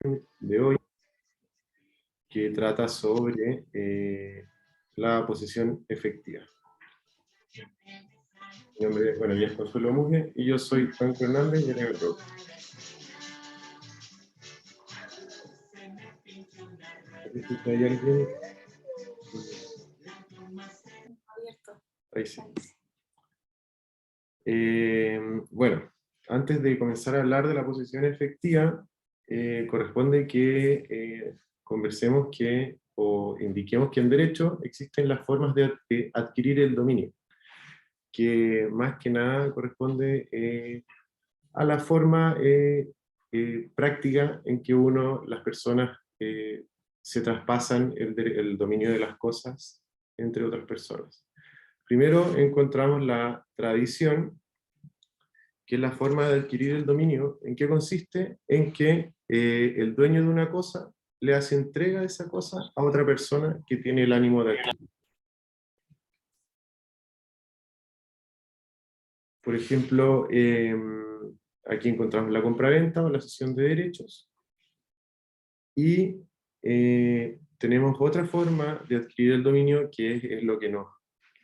de hoy, que trata sobre la posesión efectiva. Mi nombre es, bueno, ya es Consuelo Muge, y yo soy Franco Hernández de Neverroad. ¿Hay alguien? Ahí sí. Bueno, antes de comenzar a hablar de la posesión efectiva, corresponde que conversemos o indiquemos que en derecho existen las formas de adquirir el dominio, que más que nada corresponde a la forma práctica en que las personas se traspasan el dominio de las cosas entre otras personas. Primero encontramos la tradición, que es la forma de adquirir el dominio. ¿En qué consiste? En que el dueño de una cosa le hace entrega de esa cosa a otra persona que tiene el ánimo de adquirir. Por ejemplo, aquí encontramos la compraventa o la cesión de derechos. Y tenemos otra forma de adquirir el dominio, que es lo que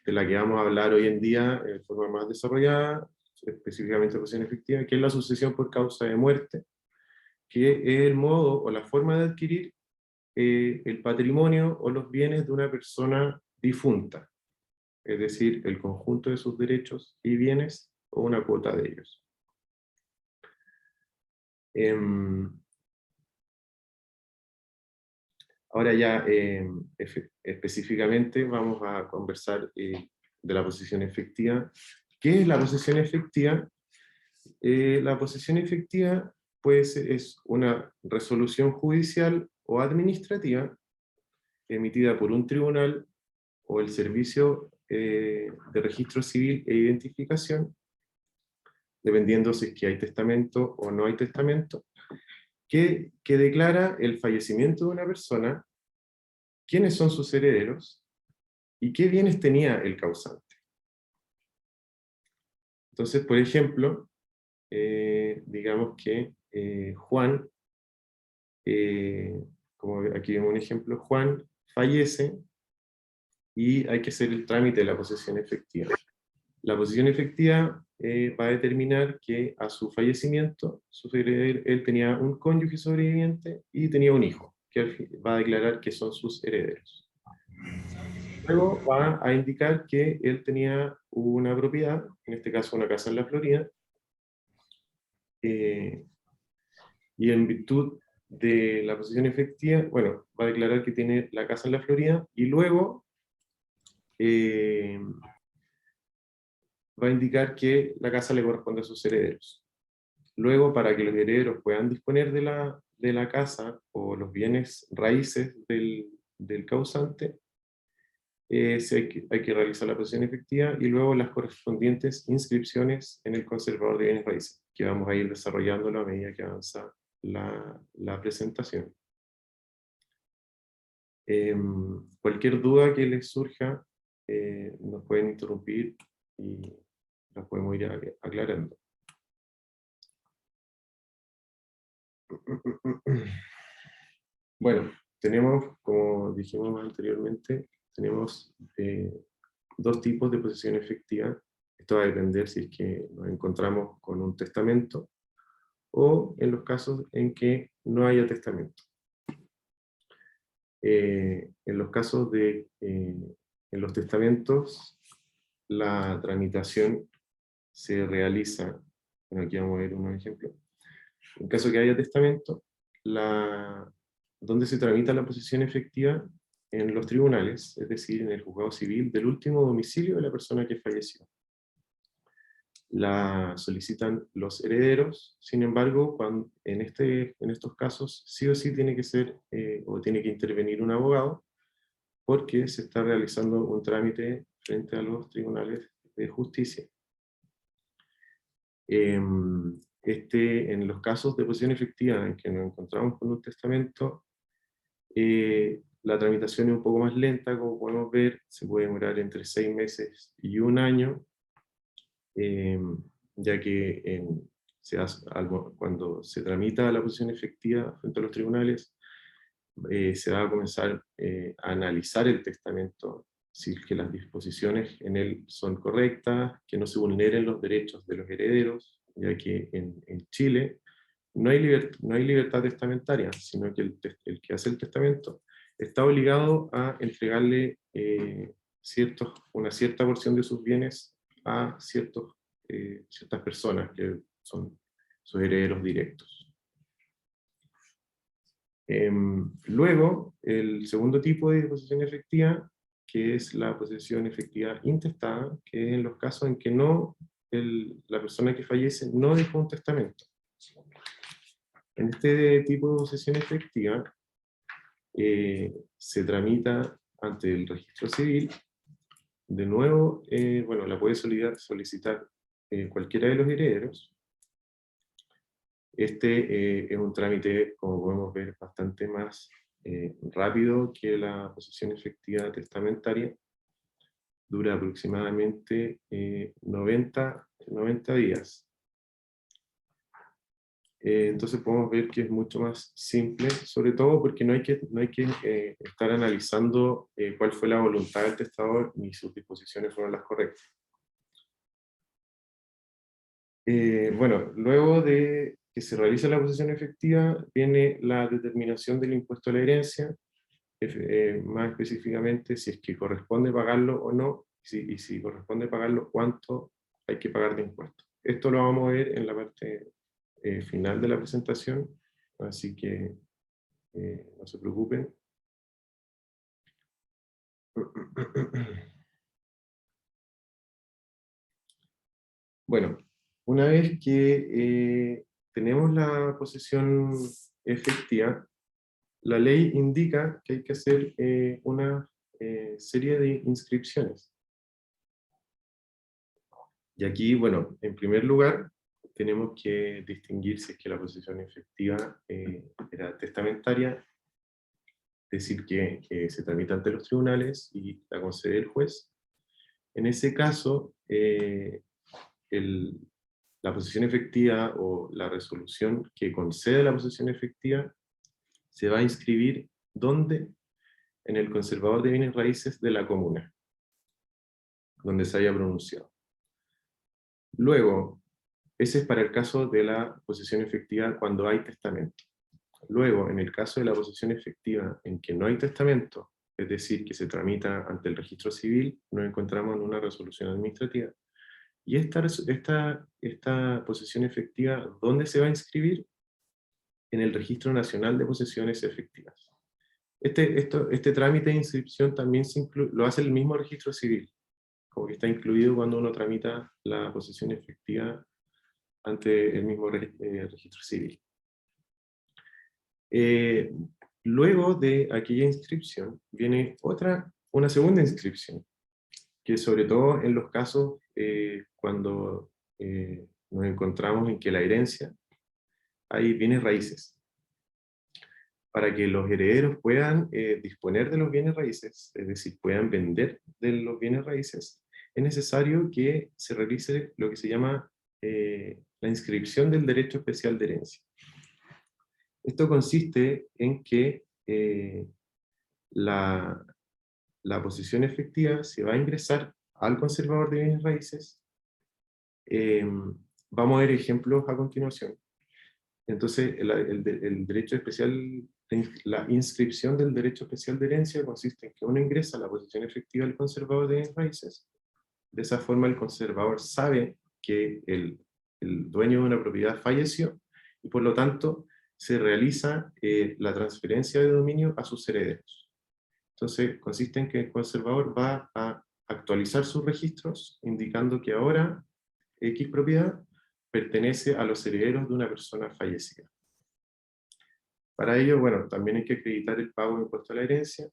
de la que vamos a hablar hoy en día de forma más desarrollada, específicamente posesión efectiva, que es la sucesión por causa de muerte, que es el modo o la forma de adquirir el patrimonio o los bienes de una persona difunta, es decir, el conjunto de sus derechos y bienes o una cuota de ellos. Ahora ya específicamente vamos a conversar de la posesión efectiva. ¿Qué es la posesión efectiva? La posesión efectiva pues, es una resolución judicial o administrativa emitida por un tribunal o el Servicio de Registro Civil e Identificación, dependiendo si es que hay testamento o no hay testamento, que declara el fallecimiento de una persona, quiénes son sus herederos y qué bienes tenía el causante. Entonces, por ejemplo, digamos que Juan, como aquí vemos un ejemplo, Juan fallece y hay que hacer el trámite de la posesión efectiva. La posesión efectiva va a determinar que a su fallecimiento, él tenía un cónyuge sobreviviente y tenía un hijo, que va a declarar que son sus herederos. Luego va a indicar que él tenía una propiedad, en este caso una casa en la Florida, y en virtud de la posesión efectiva, bueno, va a declarar que tiene la casa en la Florida, y luego va a indicar que la casa le corresponde a sus herederos. Luego, para que los herederos puedan disponer de la casa o los bienes raíces del causante, hay que realizar la posesión efectiva y luego las correspondientes inscripciones en el conservador de bienes raíces, que vamos a ir desarrollándolo a medida que avanza la presentación. Cualquier duda que les surja, nos pueden interrumpir y las podemos ir aclarando. Bueno, tenemos, como dijimos anteriormente, tenemos dos tipos de posesión efectiva. Esto va a depender si es que nos encontramos con un testamento o en los casos en que no haya testamento. En los casos en los testamentos, la tramitación se realiza, bueno, aquí vamos a ver un ejemplo. En caso que haya testamento, donde se tramita la posesión efectiva en los tribunales, es decir, en el juzgado civil del último domicilio de la persona que falleció. La solicitan los herederos, sin embargo, en estos casos sí o sí tiene que ser, o tiene que intervenir un abogado, porque se está realizando un trámite frente a los tribunales de justicia. En los casos de posesión efectiva en que nos encontramos con un testamento, la tramitación es un poco más lenta, como podemos ver, se puede demorar entre 6 meses y un año, ya que cuando se tramita la posesión efectiva frente a los tribunales, se va a comenzar a analizar el testamento, si es que las disposiciones en él son correctas, que no se vulneren los derechos de los herederos, ya que en Chile no hay libertad testamentaria, sino que el que hace el testamento está obligado a entregarle una cierta porción de sus bienes a ciertas personas que son sus herederos directos. Luego, el segundo tipo de posesión efectiva, que es la posesión efectiva intestada, que es en los casos en que la persona que fallece no dejó un testamento. En este tipo de posesión efectiva, se tramita ante el registro civil. De nuevo, la puede solicitar cualquiera de los herederos. Este es un trámite, como podemos ver, bastante más rápido que la posesión efectiva testamentaria. Dura aproximadamente 90 días. Entonces podemos ver que es mucho más simple, sobre todo porque no hay que estar analizando cuál fue la voluntad del testador ni sus disposiciones fueron las correctas. Luego de que se realiza la posesión efectiva, viene la determinación del impuesto a la herencia, más específicamente si es que corresponde pagarlo o no, y si corresponde pagarlo, cuánto hay que pagar de impuestos. Esto lo vamos a ver en la parte final de la presentación, así que no se preocupen. Bueno, una vez que tenemos la posesión efectiva, la ley indica que hay que hacer una serie de inscripciones. Y aquí, bueno, en primer lugar, tenemos que distinguir si es que la posesión efectiva era testamentaria, es decir, que se tramita ante los tribunales y la concede el juez. En ese caso, la posesión efectiva o la resolución que concede la posesión efectiva se va a inscribir ¿dónde? En el conservador de bienes raíces de la comuna, donde se haya pronunciado. Luego, ese es para el caso de la posesión efectiva cuando hay testamento. Luego, en el caso de la posesión efectiva en que no hay testamento, es decir, que se tramita ante el registro civil, nos encontramos en una resolución administrativa. Y esta posesión efectiva, ¿dónde se va a inscribir? En el Registro Nacional de Posesiones Efectivas. Este trámite de inscripción también lo hace el mismo registro civil, como que está incluido cuando uno tramita la posesión efectiva ante el mismo registro civil. Luego de aquella inscripción viene una segunda inscripción, que sobre todo en los casos cuando nos encontramos en que la herencia hay bienes raíces. Para que los herederos puedan disponer de los bienes raíces, es decir, puedan vender de los bienes raíces, es necesario que se realice lo que se llama la inscripción del derecho especial de herencia. Esto consiste en que la posesión efectiva se va a ingresar al conservador de bienes raíces. Vamos a ver ejemplos a continuación. Entonces, el derecho especial, la inscripción del derecho especial de herencia consiste en que uno ingresa a la posesión efectiva del conservador de bienes raíces. De esa forma, el conservador sabe que el dueño de una propiedad falleció y por lo tanto se realiza la transferencia de dominio a sus herederos. Entonces, consiste en que el conservador va a actualizar sus registros indicando que ahora X propiedad pertenece a los herederos de una persona fallecida. Para ello, bueno, también hay que acreditar el pago de impuesto a la herencia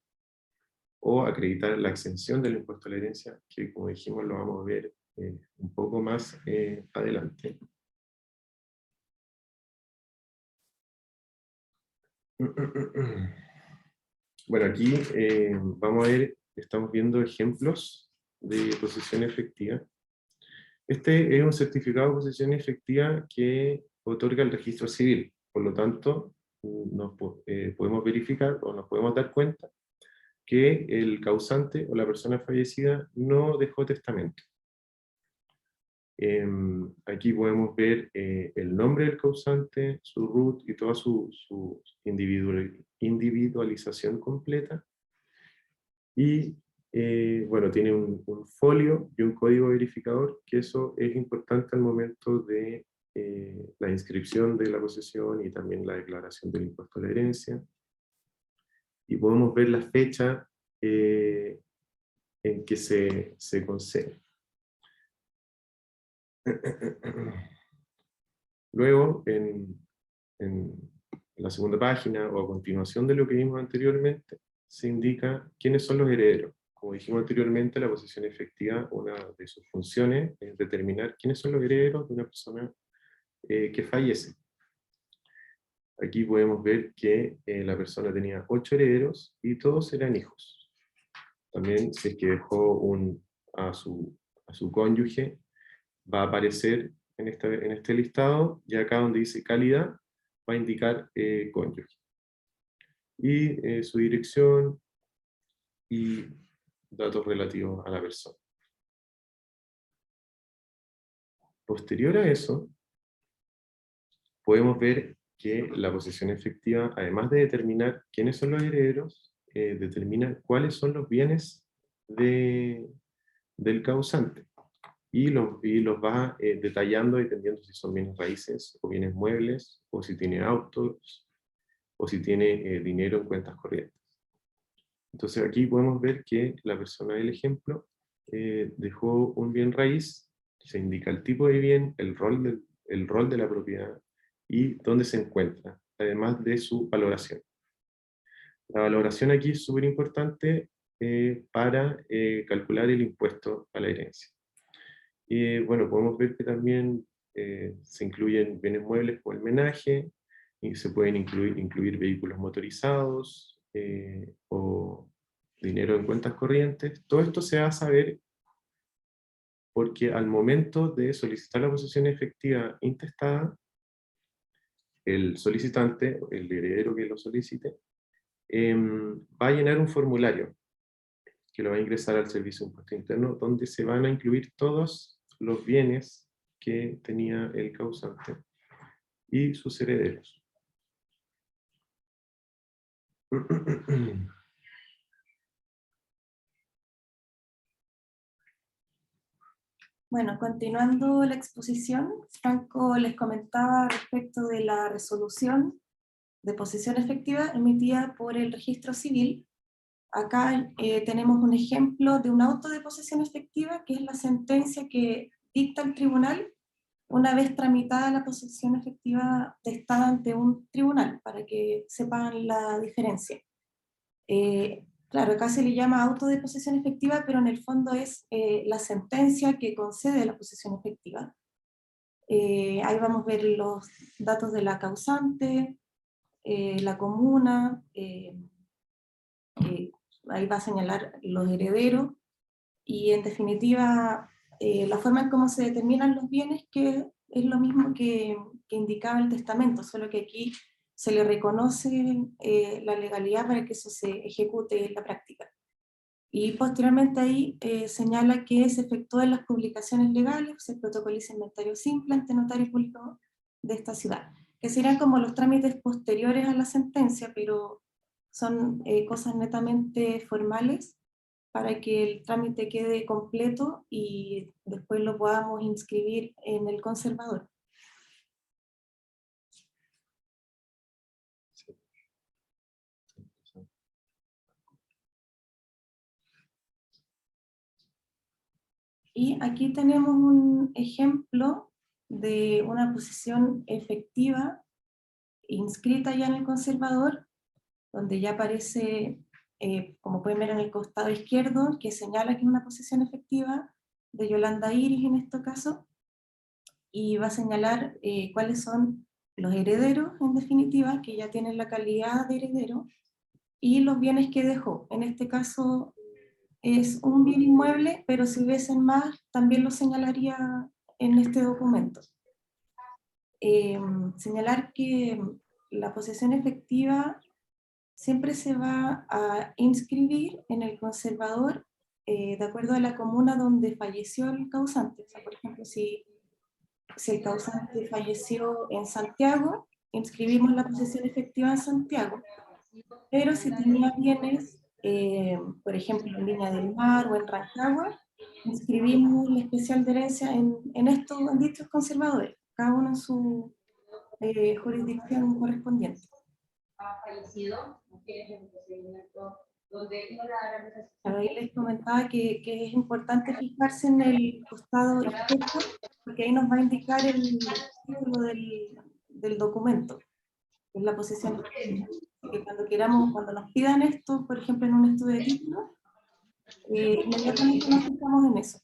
o acreditar la exención del impuesto a la herencia, que como dijimos lo vamos a ver un poco más adelante. Bueno, aquí vamos a ver, estamos viendo ejemplos de posesión efectiva. Este es un certificado de posesión efectiva que otorga el registro civil. Por lo tanto, podemos verificar o nos podemos dar cuenta que el causante o la persona fallecida no dejó testamento. Aquí podemos ver el nombre del causante, su RUT y toda su individualización completa. Y bueno, tiene un folio y un código verificador, que eso es importante al momento de la inscripción de la posesión y también la declaración del impuesto a la herencia. Y podemos ver la fecha en que se concede. Luego, en la segunda página, o a continuación de lo que vimos anteriormente, se indica quiénes son los herederos. Como dijimos anteriormente, la posesión efectiva, una de sus funciones es determinar quiénes son los herederos de una persona que fallece. Aquí podemos ver que la persona tenía 8 herederos y todos eran hijos. También, si es que dejó a su cónyuge, va a aparecer en este listado, y acá donde dice calidad, va a indicar cónyuge. Y su dirección y datos relativos a la persona. Posterior a eso, podemos ver que la posesión efectiva, además de determinar quiénes son los herederos, determina cuáles son los bienes del causante. Y los va detallando, dependiendo si son bienes raíces o bienes muebles, o si tiene autos, o si tiene dinero en cuentas corrientes. Entonces aquí podemos ver que la persona del ejemplo dejó un bien raíz, se indica el tipo de bien, el rol de la propiedad y dónde se encuentra, además de su valoración. La valoración aquí es súper importante para calcular el impuesto a la herencia. Y bueno, podemos ver que también se incluyen bienes muebles como el menaje, y se pueden incluir vehículos motorizados o dinero en cuentas corrientes. Todo esto se va a saber porque al momento de solicitar la posesión efectiva intestada, el solicitante, el heredero que lo solicite, va a llenar un formulario que lo va a ingresar al Servicio de Impuesto Interno, donde se van a incluir todos los bienes que tenía el causante y sus herederos. Bueno, continuando la exposición, Franco les comentaba respecto de la resolución de posesión efectiva emitida por el registro civil. Acá tenemos un ejemplo de un auto de posesión efectiva, que es la sentencia que dicta el tribunal una vez tramitada la posesión efectiva testada ante un tribunal, para que sepan la diferencia. Claro, acá se le llama auto de posesión efectiva, pero en el fondo es la sentencia que concede la posesión efectiva. Ahí vamos a ver los datos de la causante, la comuna, ahí va a señalar los herederos, y en definitiva la forma en cómo se determinan los bienes, que es lo mismo que indicaba el testamento, solo que aquí se le reconoce la legalidad para que eso se ejecute en la práctica. Y posteriormente ahí señala que se efectúan las publicaciones legales, se protocoliza inventario simple ante notario público de esta ciudad, que serían como los trámites posteriores a la sentencia, pero son cosas netamente formales para que el trámite quede completo y después lo podamos inscribir en el conservador. Y aquí tenemos un ejemplo de una posesión efectiva inscrita ya en el conservador, donde ya aparece, como pueden ver en el costado izquierdo, que señala que es una posesión efectiva de Yolanda Iris en este caso, y va a señalar cuáles son los herederos, en definitiva, que ya tienen la calidad de heredero, y los bienes que dejó. En este caso es un bien inmueble, pero si hubiesen más, también lo señalaría en este documento. señalar que la posesión efectiva siempre se va a inscribir en el conservador de acuerdo a la comuna donde falleció el causante. O sea, por ejemplo, si el causante falleció en Santiago, inscribimos la posesión efectiva en Santiago. Pero si tenía bienes, por ejemplo, en Viña del Mar o en Rancagua, inscribimos la especial de herencia en dichos conservadores, cada uno en su jurisdicción correspondiente. Ahí les comentaba que es importante fijarse en el costado izquierdo, porque ahí nos va a indicar el título del documento, que es la posesión efectiva. Que cuando nos pidan esto, por ejemplo, en un estudio de título, inmediatamente nos fijamos en eso.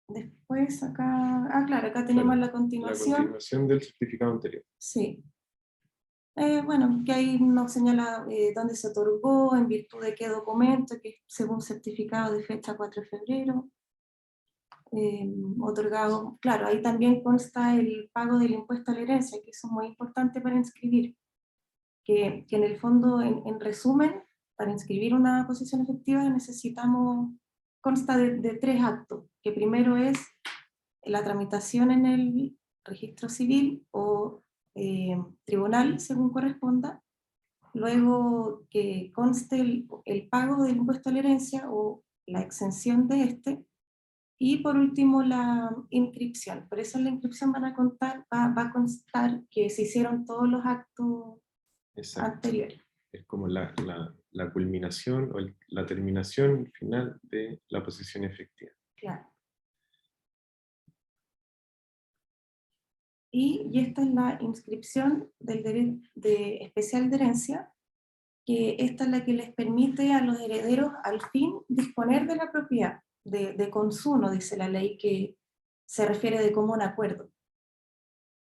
Después acá, claro, acá tenemos la continuación. La continuación del certificado anterior. Sí. Bueno, que ahí nos señala dónde se otorgó, en virtud de qué documento, que según certificado de fecha 4 de febrero. Otorgado, claro, ahí también consta el pago del impuesto a la herencia, que eso es muy importante para inscribir, que en el fondo, en resumen, para inscribir una posesión efectiva consta de 3 actos, que primero es la tramitación en el registro civil o tribunal, según corresponda, luego que conste el pago del impuesto a la herencia o la exención de este, y por último la inscripción. Por eso en la inscripción va a constar que se hicieron todos los actos anteriores. Es como la culminación o la terminación final de la posesión efectiva. Claro. Y esta es la inscripción del derecho especial de herencia, que esta es la que les permite a los herederos al fin disponer de la propiedad, de consumo, dice la ley, que se refiere de común acuerdo.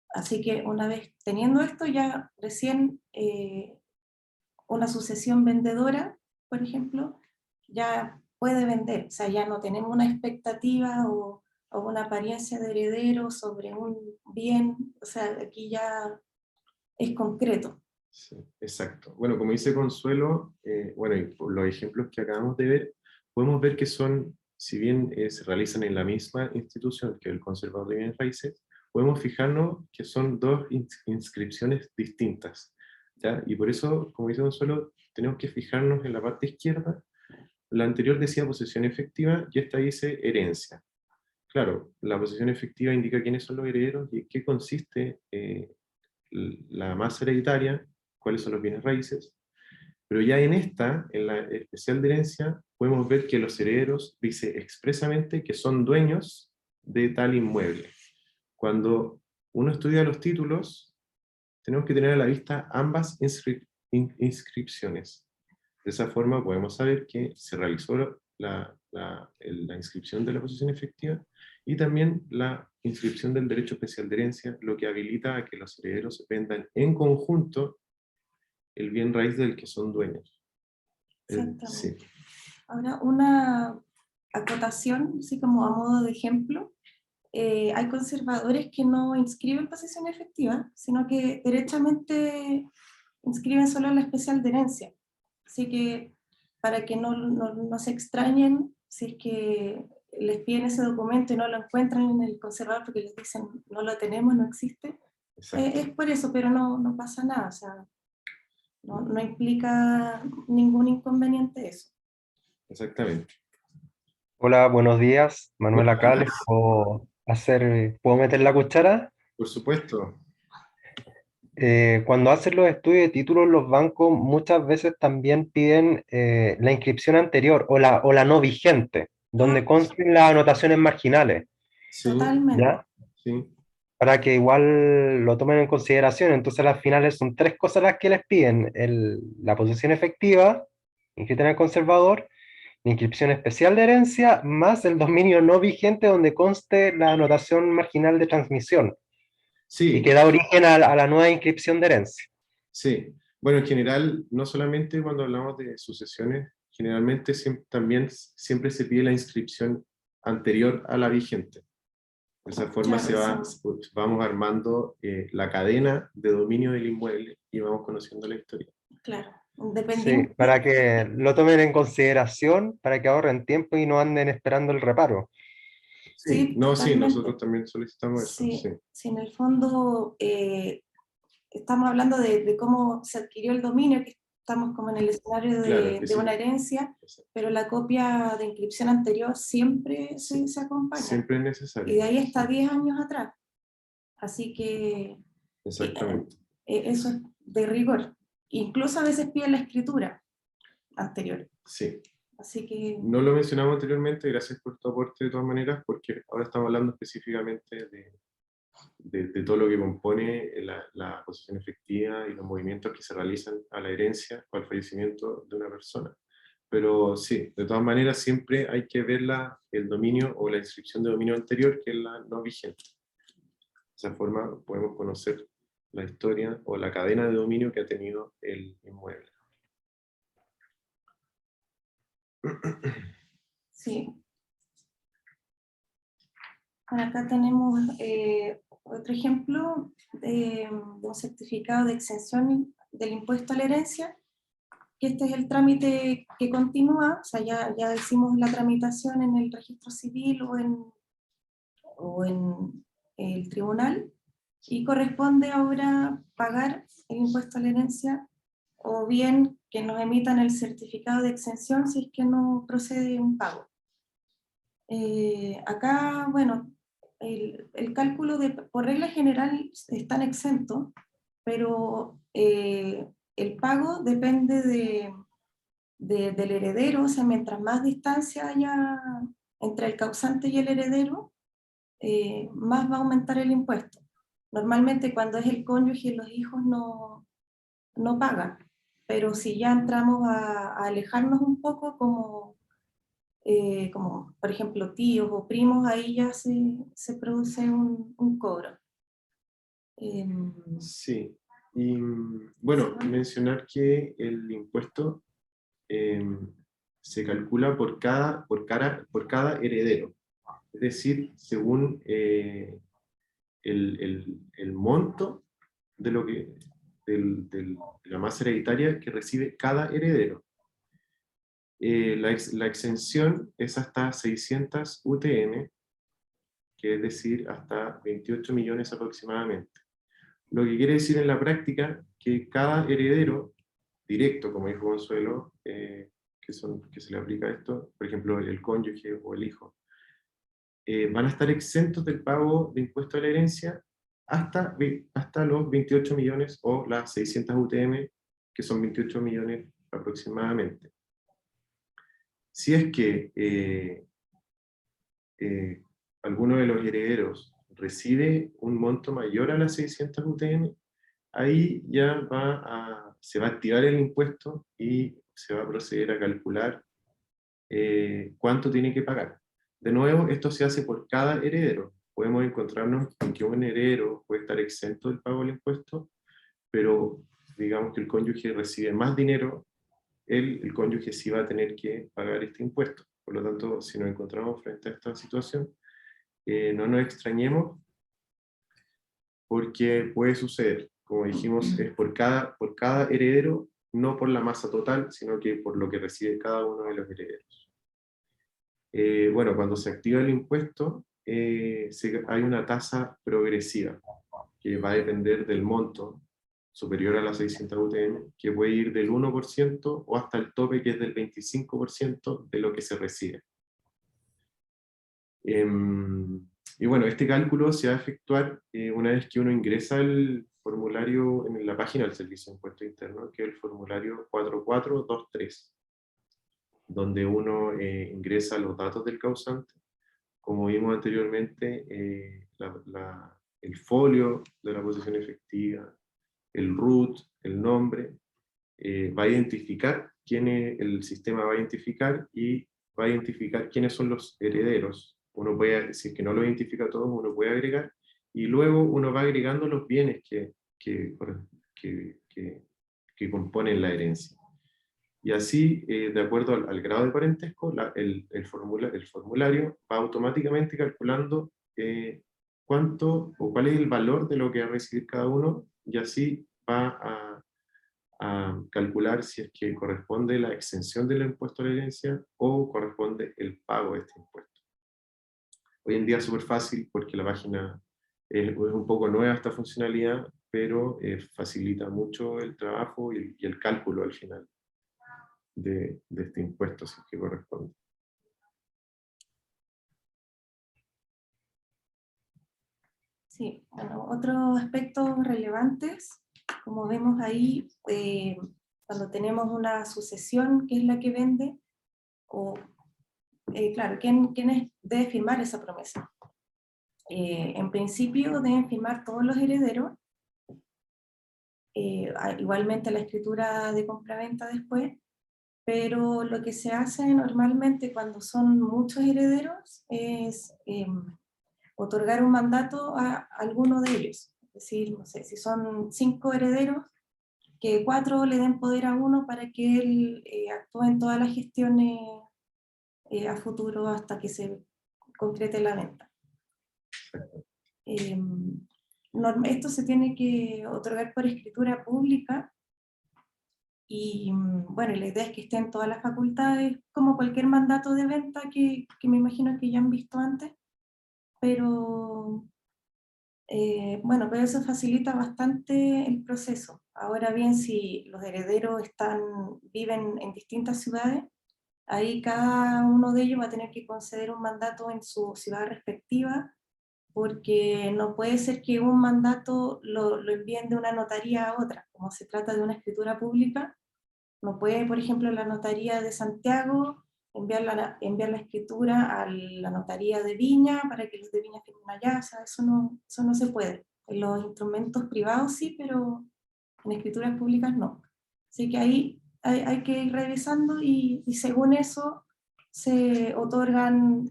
Así que una vez teniendo esto, ya recién una sucesión vendedora, por ejemplo, ya puede vender. O sea, ya no tenemos una expectativa o una apariencia de heredero sobre un bien. O sea, aquí ya es concreto. Sí, exacto. Bueno, como dice Consuelo, bueno, y por los ejemplos que acabamos de ver, podemos ver que son, si bien se realizan en la misma institución que el conservador de bienes raíces, podemos fijarnos que son dos inscripciones distintas, ¿ya? Y por eso, como dice Consuelo, tenemos que fijarnos en la parte izquierda. La anterior decía posesión efectiva y esta dice herencia. Claro, la posesión efectiva indica quiénes son los herederos y en qué consiste la masa hereditaria, cuáles son los bienes raíces, pero ya en la especial de herencia, podemos ver que los herederos dice expresamente que son dueños de tal inmueble. Cuando uno estudia los títulos, tenemos que tener a la vista ambas inscripciones. De esa forma podemos saber que se realizó la inscripción de la posesión efectiva y también la inscripción del derecho especial de herencia, lo que habilita a que los herederos vendan en conjunto el bien raíz del que son dueños. Sí. Ahora, una acotación, así como a modo de ejemplo, hay conservadores que no inscriben posesión efectiva, sino que derechamente inscriben solo la especial de herencia. Así que para que no se extrañen si es que les piden ese documento y no lo encuentran en el conservador porque les dicen no lo tenemos, no existe, es por eso, pero no pasa nada, o sea, no implica ningún inconveniente eso. Exactamente. Hola, buenos días. Manuel acá, ¿les puedo meter la cuchara? Por supuesto. Cuando hacen los estudios de títulos, los bancos muchas veces también piden la inscripción anterior o la no vigente, donde consten las anotaciones marginales. Sí, totalmente. ¿Ya? Sí. Para que igual lo tomen en consideración. Entonces, las finales son 3 cosas las que les piden: la posesión efectiva, inscrita en el conservador, la inscripción especial de herencia, más el dominio no vigente donde conste la anotación marginal de transmisión. Sí. Y que da origen a la nueva inscripción de herencia. Sí. Bueno, en general, no solamente cuando hablamos de sucesiones generalmente también siempre se pide la inscripción anterior a la vigente. De esa forma Claro, vamos armando la cadena de dominio del inmueble y vamos conociendo la historia. claro. Sí, Independiente, para que lo tomen en consideración, para que ahorren tiempo y no anden esperando el reparo. Sí, sí, no, sí, nosotros totalmente. también solicitamos eso, sí. Sí, sí, en el fondo estamos hablando de cómo se adquirió el dominio, que estamos como en el escenario Claro, que de sí, una herencia, pero la copia de inscripción anterior siempre se acompaña. siempre es Y de necesario. ahí hasta 10 años atrás. Así que Exactamente. eso es de rigor. Incluso a veces piden la escritura anterior. Sí. Así que, No lo mencionamos anteriormente, gracias por tu aporte de todas maneras, porque ahora estamos hablando específicamente de todo lo que compone la posesión efectiva y los movimientos que se realizan a la herencia o al fallecimiento de una persona. Pero sí, de todas maneras siempre hay que ver el dominio o la inscripción de dominio anterior, que es la no vigente. De esa forma podemos conocer la historia o la cadena de dominio que ha tenido el inmueble. sí. Bueno, acá tenemos otro ejemplo de un certificado de exención del impuesto a la herencia, que este es el trámite que continúa, o sea, ya hicimos la tramitación en el registro civil o en el tribunal, y corresponde ahora pagar el impuesto a la herencia, o bien que nos emitan el certificado de exención si es que no procede un pago. Acá, bueno, el cálculo por regla general están exentos, pero el pago depende del heredero, o sea, mientras más distancia haya entre el causante y el heredero, más va a aumentar el impuesto. Normalmente cuando es el cónyuge y los hijos no pagan, pero si ya entramos a alejarnos un poco como por ejemplo tíos o primos, ahí ya se produce un cobro. Sí, y bueno, mencionar que el impuesto se calcula por cada heredero, es decir, según el monto de de la masa hereditaria que recibe cada heredero. La exención es hasta 600 UTM, que es decir, hasta 28 millones aproximadamente. Lo que quiere decir en la práctica que cada heredero directo, como dijo Consuelo, que se le aplica esto, por ejemplo, el cónyuge o el hijo, van a estar exentos del pago de impuesto a la herencia hasta los 28 millones o las 600 UTM, que son 28 millones aproximadamente. Si es que alguno de los herederos recibe un monto mayor a las 600 UTM, ahí ya se va a activar el impuesto y se va a proceder a calcular cuánto tiene que pagar. De nuevo, esto se hace por cada heredero. Podemos encontrarnos con que un heredero puede estar exento del pago del impuesto, pero digamos que el cónyuge recibe más dinero, el cónyuge sí va a tener que pagar este impuesto. Por lo tanto, si nos encontramos frente a esta situación, no nos extrañemos, porque puede suceder, como dijimos, es por cada heredero, no por la masa total, sino que por lo que recibe cada uno de los herederos. Bueno, cuando se activa el impuesto, hay una tasa progresiva, que va a depender del monto superior a las 600 UTM, que puede ir del 1% o hasta el tope, que es del 25% de lo que se recibe. Y bueno, este cálculo se va a efectuar una vez que uno ingresa el formulario en la página del Servicio de Impuesto Interno, que es el formulario 4423, donde uno ingresa los datos del causante, como vimos anteriormente, el folio de la posesión efectiva, el RUT, el nombre, va a identificar el sistema va a identificar y va a identificar quiénes son los herederos. Uno puede, si es que no lo identifica a todos, uno puede agregar, y luego uno va agregando los bienes que componen la herencia. Y así, de acuerdo al grado de parentesco, el formulario va automáticamente calculando cuánto o cuál es el valor de lo que va a recibir cada uno, y así va a calcular si es que corresponde la exención del impuesto a la herencia o corresponde el pago de este impuesto. Hoy en día es súper fácil porque la página es un poco nueva esta funcionalidad, pero facilita mucho el trabajo y el cálculo al final de este impuesto, si es que corresponde. Sí, bueno, otros aspectos relevantes, como vemos ahí, cuando tenemos una sucesión, que es la que vende, o claro, ¿quién debe firmar esa promesa? En principio deben firmar todos los herederos, igualmente la escritura de compraventa después, pero lo que se hace normalmente cuando son muchos herederos es otorgar un mandato a alguno de ellos. Es decir, no sé, si son 5 herederos, que 4 le den poder a uno para que él actúe en todas las gestiones a futuro hasta que se concrete la venta. Esto se tiene que otorgar por escritura pública y bueno, la idea es que estén todas las facultades, como cualquier mandato de venta que me imagino que ya han visto antes, pero bueno, pero eso facilita bastante el proceso. Ahora bien, si los herederos viven en distintas ciudades, ahí cada uno de ellos va a tener que conceder un mandato en su ciudad respectiva, porque no puede ser que un mandato lo envíen de una notaría a otra, como se trata de una escritura pública. No puede, por ejemplo, la notaría de Santiago enviar la escritura a la notaría de Viña para que los de Viña firmen allá. O sea, eso no se puede. En los instrumentos privados sí, pero en escrituras públicas no. Así que ahí hay que ir revisando y según eso se otorgan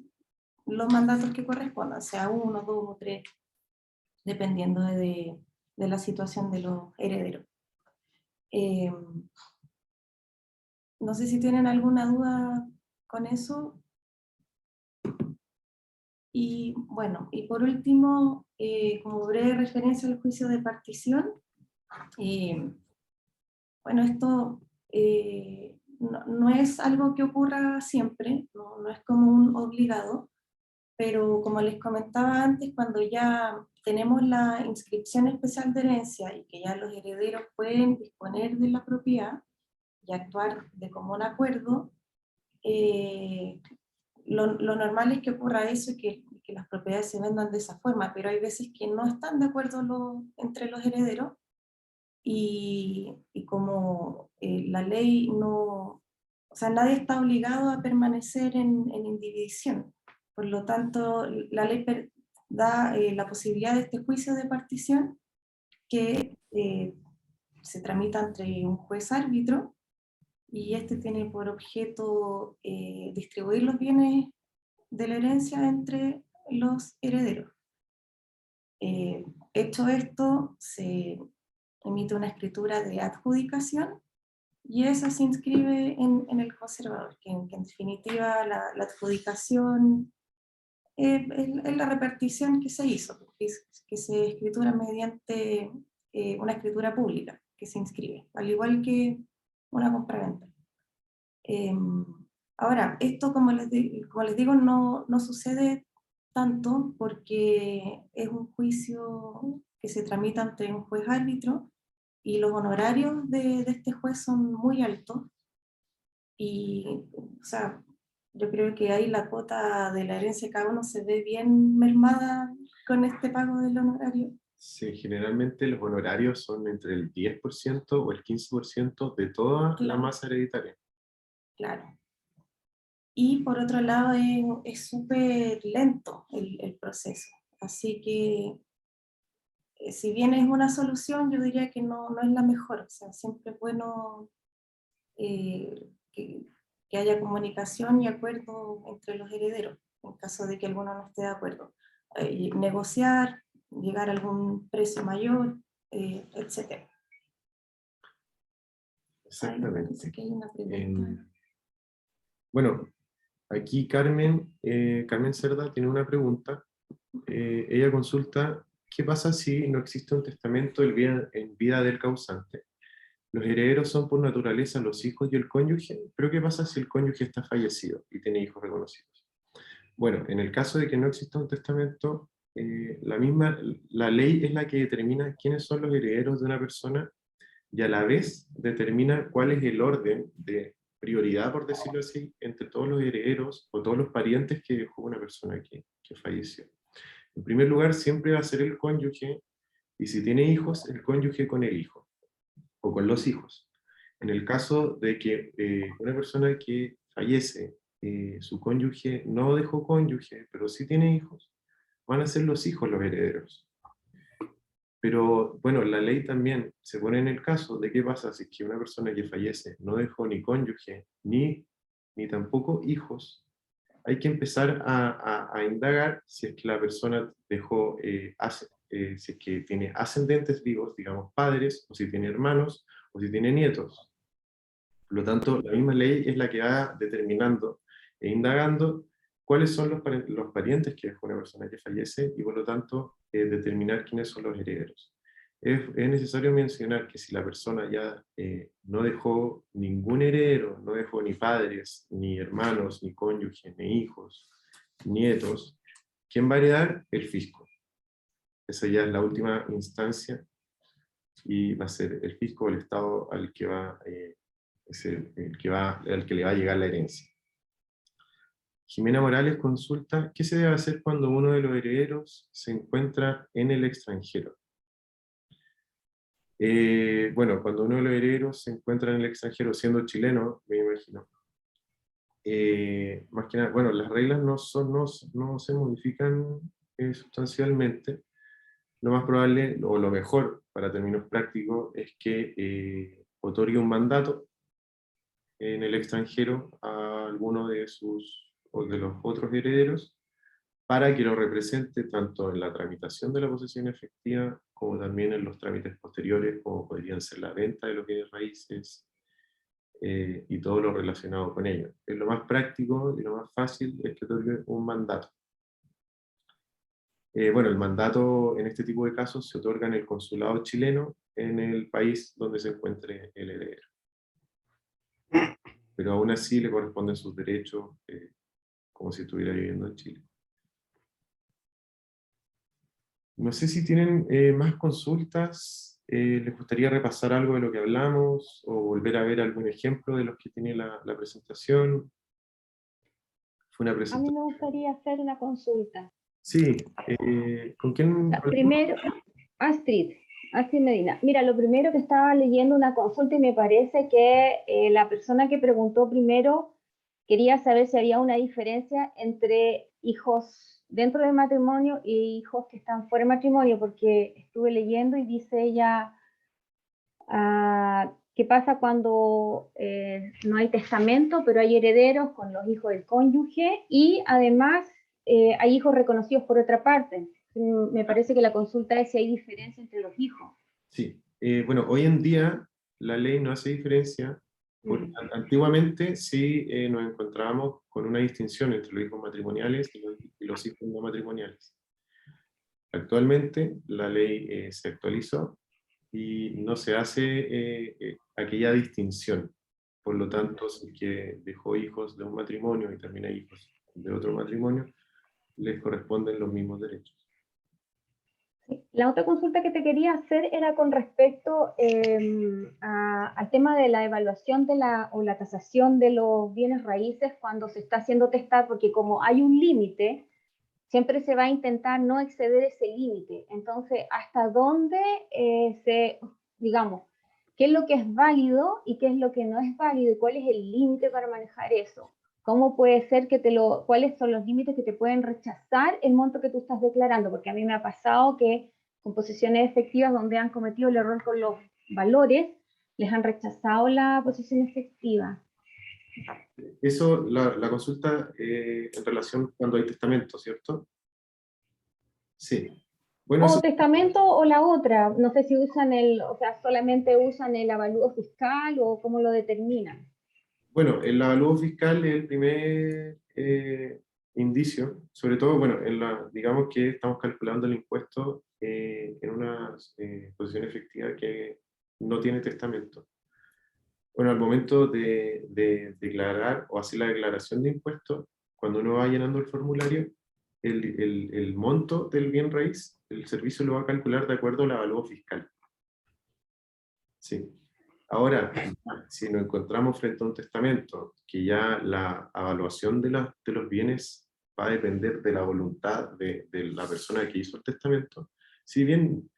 los mandatos que correspondan, sea 1, 2 o 3, dependiendo de la situación de los herederos. No sé si tienen alguna duda con eso. Y bueno, y por último, como breve referencia al juicio de partición, bueno, esto no es algo que ocurra siempre, no es como un obligado, pero como les comentaba antes, cuando ya tenemos la inscripción especial de herencia y que ya los herederos pueden disponer de la propiedad y actuar de común acuerdo, lo normal es que ocurra eso y que las propiedades se vendan de esa forma, pero hay veces que no están de acuerdo entre los herederos y como la ley no, o sea, nadie está obligado a permanecer en indivisión. Por lo tanto, la ley da la posibilidad de este juicio de partición que se tramita entre un juez árbitro, y este tiene por objeto distribuir los bienes de la herencia entre los herederos. Hecho esto, se emite una escritura de adjudicación y esa se inscribe en el conservador, que en definitiva la adjudicación es la repartición que se hizo, que se escritura mediante una escritura pública que se inscribe, al igual que una compraventa. Ahora, esto como les digo no sucede tanto porque es un juicio que se tramita ante un juez árbitro y los honorarios de este juez son muy altos y, o sea, yo creo que ahí la cuota de la herencia de cada uno se ve bien mermada con este pago del honorario. Sí, generalmente los honorarios son entre el 10% o el 15% de toda la masa hereditaria. Claro. Y por otro lado es súper lento el proceso. Así que si bien es una solución, yo diría que no es la mejor. O sea, siempre es bueno que haya comunicación y acuerdo entre los herederos, en caso de que alguno no esté de acuerdo. Negociar, llegar a algún precio mayor, etc. Exactamente. Parece que hay una pregunta. Bueno, aquí Carmen, Carmen Cerda tiene una pregunta. Ella consulta, ¿qué pasa si no existe un testamento en vida del causante? Los herederos son por naturaleza los hijos y el cónyuge, pero ¿qué pasa si el cónyuge está fallecido y tiene hijos reconocidos? Bueno, en el caso de que no exista un testamento, la ley es la que determina quiénes son los herederos de una persona y a la vez determina cuál es el orden de prioridad, por decirlo así, entre todos los herederos o todos los parientes que dejó una persona que falleció. En primer lugar, siempre va a ser el cónyuge, y si tiene hijos, el cónyuge con el hijo, o con los hijos. En el caso de que una persona que fallece, su cónyuge no dejó cónyuge, pero sí tiene hijos, van a ser los hijos los herederos. Pero bueno, la ley también se pone en el caso de qué pasa si es que una persona que fallece no dejó ni cónyuge, ni tampoco hijos. Hay que empezar a indagar si es que la persona dejó, si es que tiene ascendentes vivos, digamos padres, o si tiene hermanos, o si tiene nietos. Por lo tanto, la misma ley es la que va determinando e indagando cuáles son los parientes que dejó una persona que fallece y por lo tanto determinar quiénes son los herederos. Es necesario mencionar que si la persona ya no dejó ningún heredero, no dejó ni padres, ni hermanos, ni cónyuges, ni hijos, nietos, ¿quién va a heredar? El fisco. Esa ya es la última instancia y va a ser el fisco o el Estado al que al que le va a llegar la herencia. Jimena Morales consulta, ¿qué se debe hacer cuando uno de los herederos se encuentra en el extranjero? Bueno, cuando uno de los herederos se encuentra en el extranjero, siendo chileno, me imagino, más que nada, bueno, las reglas no se modifican sustancialmente. Lo más probable, o lo mejor para términos prácticos, es que otorgue un mandato en el extranjero a alguno de sus o de los otros herederos para que lo represente tanto en la tramitación de la posesión efectiva como también en los trámites posteriores, como podrían ser la venta de los bienes raíces y todo lo relacionado con ello. Es lo más práctico y lo más fácil es que otorgue un mandato. Bueno, el mandato en este tipo de casos se otorga en el consulado chileno en el país donde se encuentre el heredero. Pero aún así le corresponden sus derechos como si estuviera viviendo en Chile. No sé si tienen más consultas, les gustaría repasar algo de lo que hablamos o volver a ver algún ejemplo de los que tiene la presentación. Fue una A mí presentación. me gustaría hacer una consulta. Sí, ¿con quién? Primero, Astrid Medina. Mira, lo primero que estaba leyendo una consulta y me parece que la persona que preguntó primero quería saber si había una diferencia entre hijos dentro del matrimonio y hijos que están fuera del matrimonio, porque estuve leyendo y dice ella, ¿qué pasa cuando no hay testamento, pero hay herederos con los hijos del cónyuge y además hay hijos reconocidos por otra parte? Me parece que la consulta es si hay diferencia entre los hijos. Sí, bueno, hoy en día la ley no hace diferencia. Antiguamente sí nos encontrábamos con una distinción entre los hijos matrimoniales y los hijos no matrimoniales. Actualmente la ley se actualizó y no se hace aquella distinción. Por lo tanto, si el que dejó hijos de un matrimonio y también hay hijos de otro matrimonio, les corresponden los mismos derechos. La otra consulta que te quería hacer era con respecto al tema de la evaluación o la tasación de los bienes raíces cuando se está haciendo testar, porque como hay un límite, siempre se va a intentar no exceder ese límite. Entonces, ¿hasta dónde digamos, qué es lo que es válido y qué es lo que no es válido y cuál es el límite para manejar eso? ¿Cómo puede ser que cuáles son los límites que te pueden rechazar el monto que tú estás declarando? Porque a mí me ha pasado que con posiciones efectivas donde han cometido el error con los valores, les han rechazado la posición efectiva. Eso, la consulta en relación cuando hay testamento, ¿cierto? Sí. Bueno, O testamento o la otra. No sé si usan o sea, solamente usan el avalúo fiscal o cómo lo determinan. bueno, el avalúo fiscal es el primer indicio, sobre todo, bueno, digamos que estamos calculando el impuesto en una posición efectiva que no tiene testamento. Bueno, al momento de declarar o hacer la declaración de impuestos, cuando uno va llenando el formulario, el monto del bien raíz, el servicio lo va a calcular de acuerdo al avalúo fiscal. Sí. Ahora, si nos encontramos frente a un testamento, que ya la evaluación de los bienes va a depender de la voluntad de la persona que hizo el testamento, si bien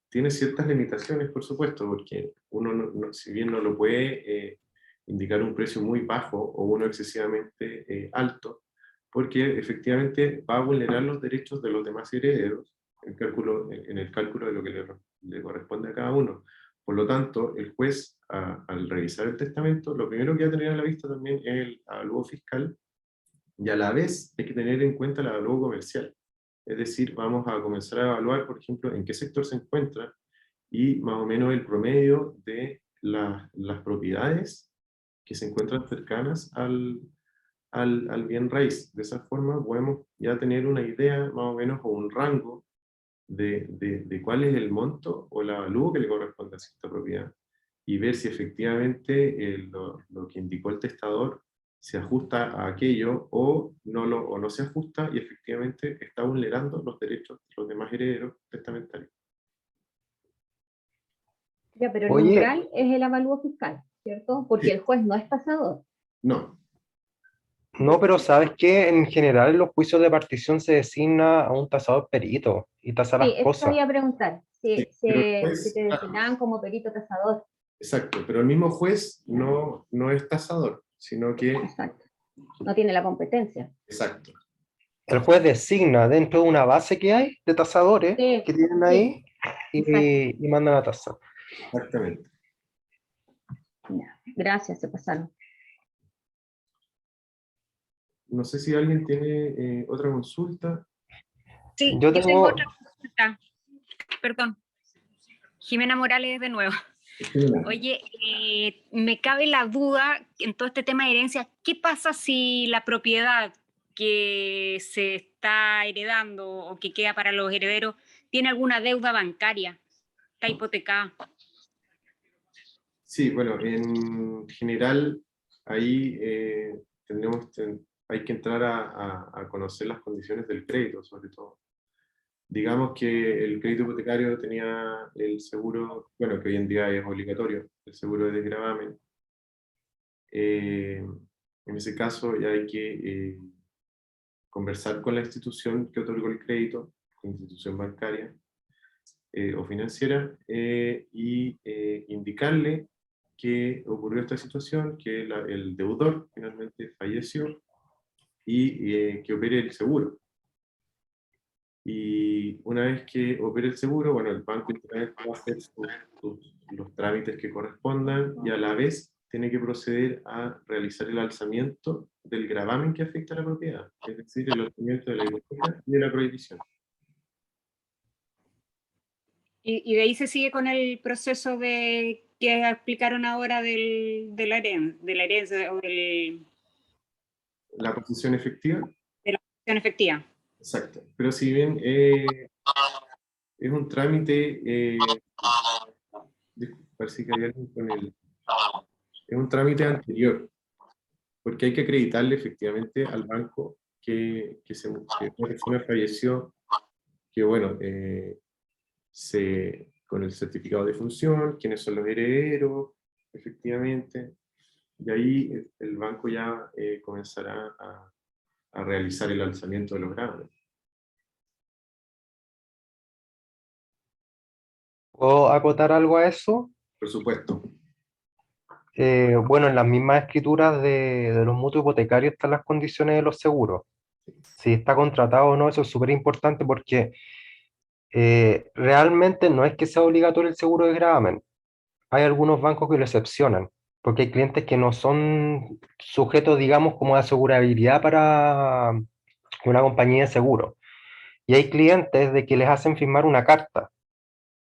tiene ciertas limitaciones, por supuesto, porque uno, si bien no lo puede indicar un precio muy bajo o uno excesivamente alto, porque efectivamente va a vulnerar los derechos de los demás herederos en el cálculo de lo que le corresponde a cada uno. Por lo tanto, el juez, al revisar el testamento, lo primero que va a tener a la vista también es el avalúo fiscal, y a la vez hay que tener en cuenta el avalúo comercial. Es decir, vamos a comenzar a evaluar, por ejemplo, en qué sector se encuentra y más o menos el promedio de las propiedades que se encuentran cercanas al bien raíz. De esa forma podemos ya tener una idea más o menos o un rango de cuál es el monto o el avalúo que le corresponde a cierta propiedad y ver si efectivamente lo que indicó el testador se ajusta a aquello o no se ajusta y efectivamente está vulnerando los derechos de los demás herederos testamentarios. Ya, pero el Oye, umbral es el avalúo fiscal, ¿cierto? Porque el juez no es tasador. No, no, pero ¿sabes qué? En general en los juicios de partición se designa a un tasador perito y tasa Sí, las eso cosas. voy a preguntar. sí, Si, pero el si te juez, designaban como perito tasador. exacto, pero el mismo juez no es tasador, sino que, Exacto. No tiene la competencia. exacto, El juez designa dentro de una base que hay de tasadores Sí, que tienen sí, ahí exacto. y mandan a tasar. exactamente. Ya, gracias, se pasaron. No sé si alguien tiene otra consulta. Sí, Yo yo tengo tengo, otra consulta. Perdón. Jimena Morales de nuevo. Oye, me cabe la duda en todo este tema de herencia, ¿qué pasa si la propiedad que se está heredando o que queda para los herederos tiene alguna deuda bancaria, está hipotecada? Sí, bueno, en general ahí hay que entrar a conocer las condiciones del crédito, sobre todo. Digamos que el crédito hipotecario tenía el seguro, bueno, que hoy en día es obligatorio, el seguro de desgravamen. En ese caso ya hay que conversar con la institución que otorgó el crédito, la institución bancaria o financiera, y indicarle que ocurrió esta situación, que el deudor finalmente falleció y que opere el seguro. Y una vez que opere el seguro, bueno, el banco va a hacer los trámites que correspondan y a la vez tiene que proceder a realizar el alzamiento del gravamen que afecta a la propiedad, es decir, el alzamiento de la hipoteca y de la prohibición. Y de ahí se sigue con el proceso que explicaron ahora de la herencia o de La posición efectiva. la acción efectiva. Exacto. Pero si bien es un trámite, parece que hay alguien con es un trámite anterior, porque hay que acreditarle efectivamente al banco que una persona falleció, que bueno, con el certificado de función, quiénes son los herederos, efectivamente, y ahí el banco ya comenzará a realizar el alzamiento de los gravámenes. ¿puedo acotar algo a eso? Por supuesto. Bueno, en las mismas escrituras de los mutuos hipotecarios están las condiciones de los seguros. Si está contratado o no, eso es súper importante porque realmente no es que sea obligatorio el seguro de gravamen. Hay algunos bancos que lo excepcionan, porque hay clientes que no son sujetos, digamos, como de asegurabilidad para una compañía de seguro. Y hay clientes de que les hacen firmar una carta,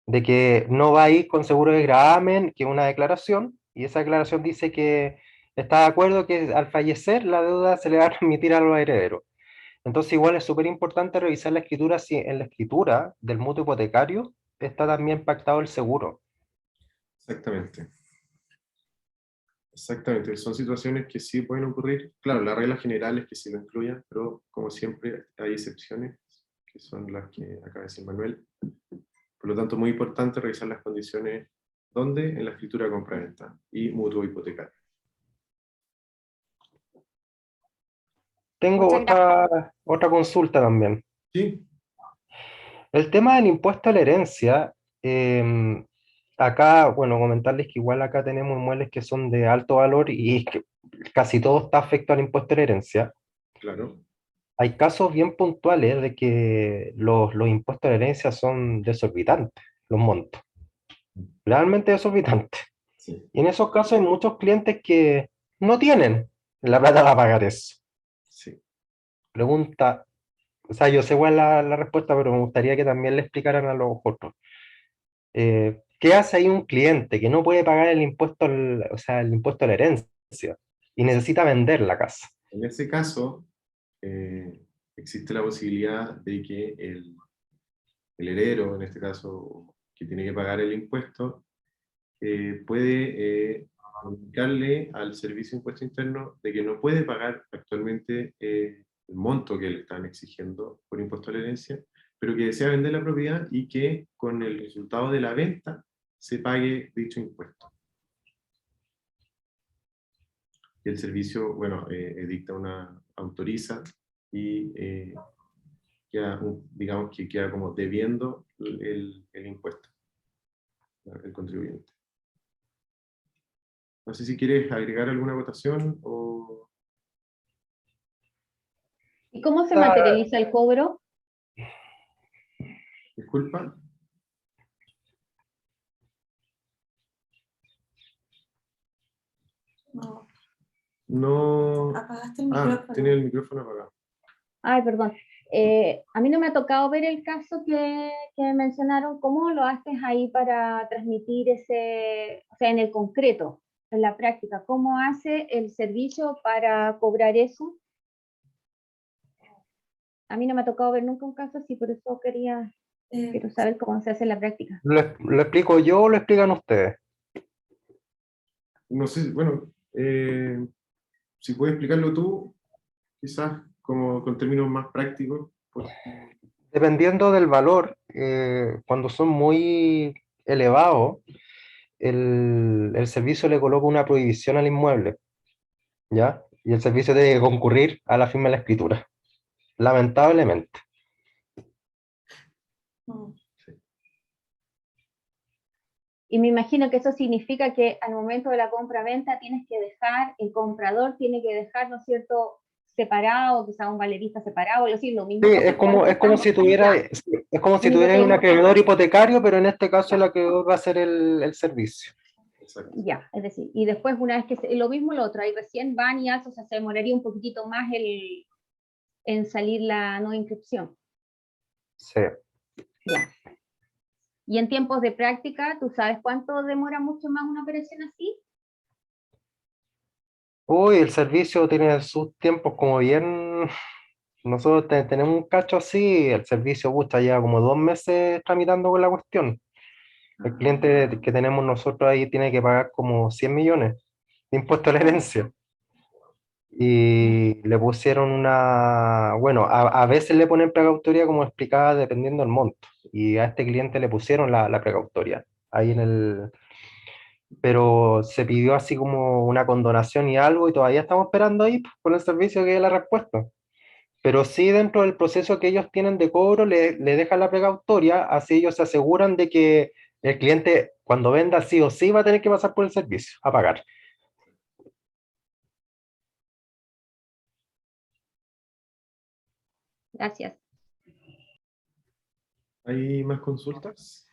de que no va a ir con seguro de gravamen, que es una declaración, y esa declaración dice que está de acuerdo que al fallecer la deuda se le va a transmitir a los herederos. Entonces igual es súper importante revisar la escritura si en la escritura del mutuo hipotecario está también pactado el seguro. Exactamente. Exactamente, son situaciones que sí pueden ocurrir. Claro, la regla general es que sí lo incluyan, pero como siempre hay excepciones, que son las que acaba de decir Manuel. Por lo tanto, muy importante revisar las condiciones donde en la escritura de compra-venta y mutuo hipotecario. Tengo Muchas gracias. otra consulta también. Sí, El tema del impuesto a la herencia, acá, bueno, comentarles que igual acá tenemos inmuebles que son de alto valor y que casi todo está afecto al impuesto a la herencia. claro. Hay casos bien puntuales de que los impuestos a la herencia son desorbitantes, los montos, realmente desorbitantes. Sí, Y en esos casos hay muchos clientes que no tienen la plata para pagar eso. sí. Pregunta, o sea, yo sé cuál es la respuesta, pero me gustaría que también le explicaran a los otros. ¿Qué hace ahí un cliente que no puede pagar el impuesto, o sea, el impuesto a la herencia y necesita vender la casa? En ese caso, existe la posibilidad de que el heredero, en este caso, que tiene que pagar el impuesto, puede comunicarle al Servicio de Impuesto Interno de que no puede pagar actualmente el monto que le están exigiendo por impuesto a la herencia, pero que desea vender la propiedad y que con el resultado de la venta se pague dicho impuesto. Y el servicio, bueno, edicta autoriza y digamos que queda como debiendo el impuesto, el contribuyente. No sé si quieres agregar alguna votación o... ¿Y cómo se Ah, materializa el cobro? Disculpa. No, No... apagaste el Ah, micrófono. tenía el micrófono apagado. Ay, perdón. A mí no me ha tocado ver el caso que mencionaron. ¿Cómo lo haces ahí para transmitir ese, o sea, en el concreto, en la práctica? ¿Cómo hace el servicio para cobrar eso? A mí no me ha tocado ver nunca un caso así, por eso quiero saber cómo se hace en la práctica. ¿lo explico yo o lo explican ustedes? No sé, bueno, si puedes explicarlo tú, quizás como con términos más prácticos. Dependiendo del valor, cuando son muy elevados, el servicio le coloca una prohibición al inmueble, ¿ya? Y el servicio tiene que concurrir a la firma de la escritura, lamentablemente. Mm. Y me imagino que eso significa que al momento de la compra-venta tienes que dejar, el comprador tiene que dejar, ¿no es cierto?, separado, quizá un valerista separado, es decir, lo mismo Sí, que hace cualquier es como si único tuviera un que acreedor hipotecario, pero en este caso el acreedor va a ser el servicio. Exacto. ya, es decir, y después una vez lo mismo lo otro, ahí recién van y hacen, o sea, se demoraría un poquitito más en salir la no inscripción. Sí. Ya. Y en tiempos de práctica, ¿tú sabes cuánto demora mucho más una operación así? Uy, el servicio tiene sus tiempos como bien. Nosotros tenemos un cacho así, el servicio gusta ya como 2 meses tramitando con la cuestión. El cliente que tenemos nosotros ahí tiene que pagar como 100 millones de impuesto a la herencia. Y le pusieron bueno, a veces le ponen precautoria como explicaba dependiendo del monto. Y a este cliente le pusieron la precautoria ahí pero se pidió así como una condonación y algo y todavía estamos esperando ahí pues, con el servicio que dé la respuesta. Pero sí dentro del proceso que ellos tienen de cobro le dejan la precautoria, así ellos se aseguran de que el cliente cuando venda sí o sí va a tener que pasar por el servicio a pagar. Gracias. ¿Hay más consultas?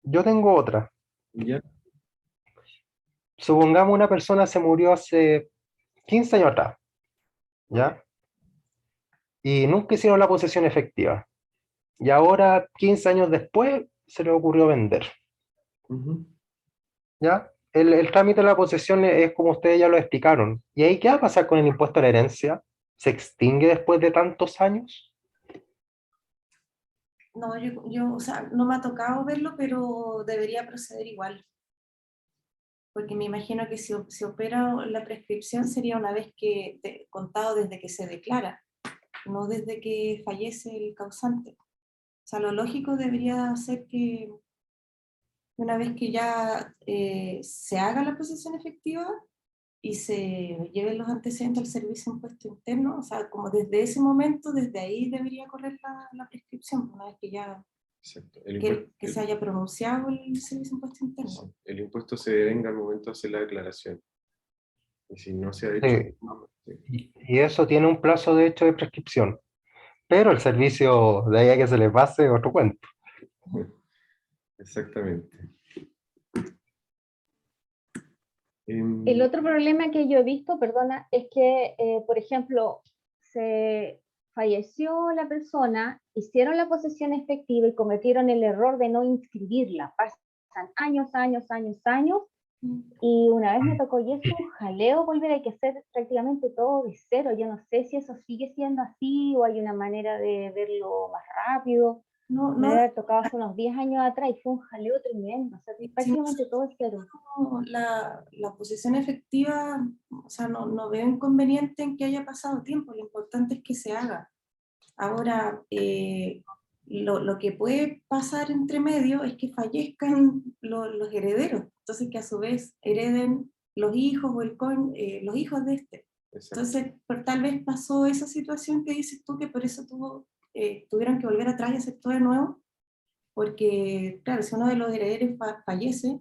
Yo tengo otra. Ya. Supongamos una persona se murió hace 15 años atrás, ¿ya? Y nunca hicieron la posesión efectiva. Y ahora, 15 años después, se les ocurrió vender, Ujú. ¿ya? El trámite de la posesión es como ustedes ya lo explicaron. ¿Y ahí qué va a pasar con el impuesto a la herencia? ¿Se extingue después de tantos años? No, o sea, no me ha tocado verlo, pero debería proceder igual. Porque me imagino que si se opera la prescripción sería una vez que, contado desde que se declara, no desde que fallece el causante. O sea, lo lógico debería ser que una vez que ya se haga la posesión efectiva y se lleven los antecedentes al servicio de impuesto interno, o sea, como desde ese momento, desde ahí debería correr la prescripción, una vez que ya Exacto. que se haya pronunciado el servicio de impuesto interno. Sí, el impuesto se devenga al momento de hacer la declaración. Y si no se ha hecho, Sí. no, sí. Y eso tiene un plazo de hecho de prescripción. Pero el servicio de ahí a que se le pase otro cuento. Exactamente. El otro problema que yo he visto, perdona, es que, por ejemplo, se falleció la persona, hicieron la posesión efectiva y cometieron el error de no inscribirla. Pasan años, y una vez me tocó, y es un jaleo volver, hay que hacer prácticamente todo de cero. Yo no sé si eso sigue siendo así o hay una manera de verlo más rápido. No, Me no, debe haber tocado hace unos 10 años atrás y fue un jaleo tremendo, o sea, prácticamente todo es cero. la posesión efectiva, o sea, no veo inconveniente en que haya pasado tiempo, lo importante es que se haga. Ahora, lo que puede pasar entre medio es que fallezcan los herederos, entonces que a su vez hereden los hijos o los hijos de este. Exacto. Entonces, tal vez pasó esa situación que dices tú, que por eso tuvieron que volver atrás y hacer todo de nuevo, porque, claro, si uno de los herederos fallece,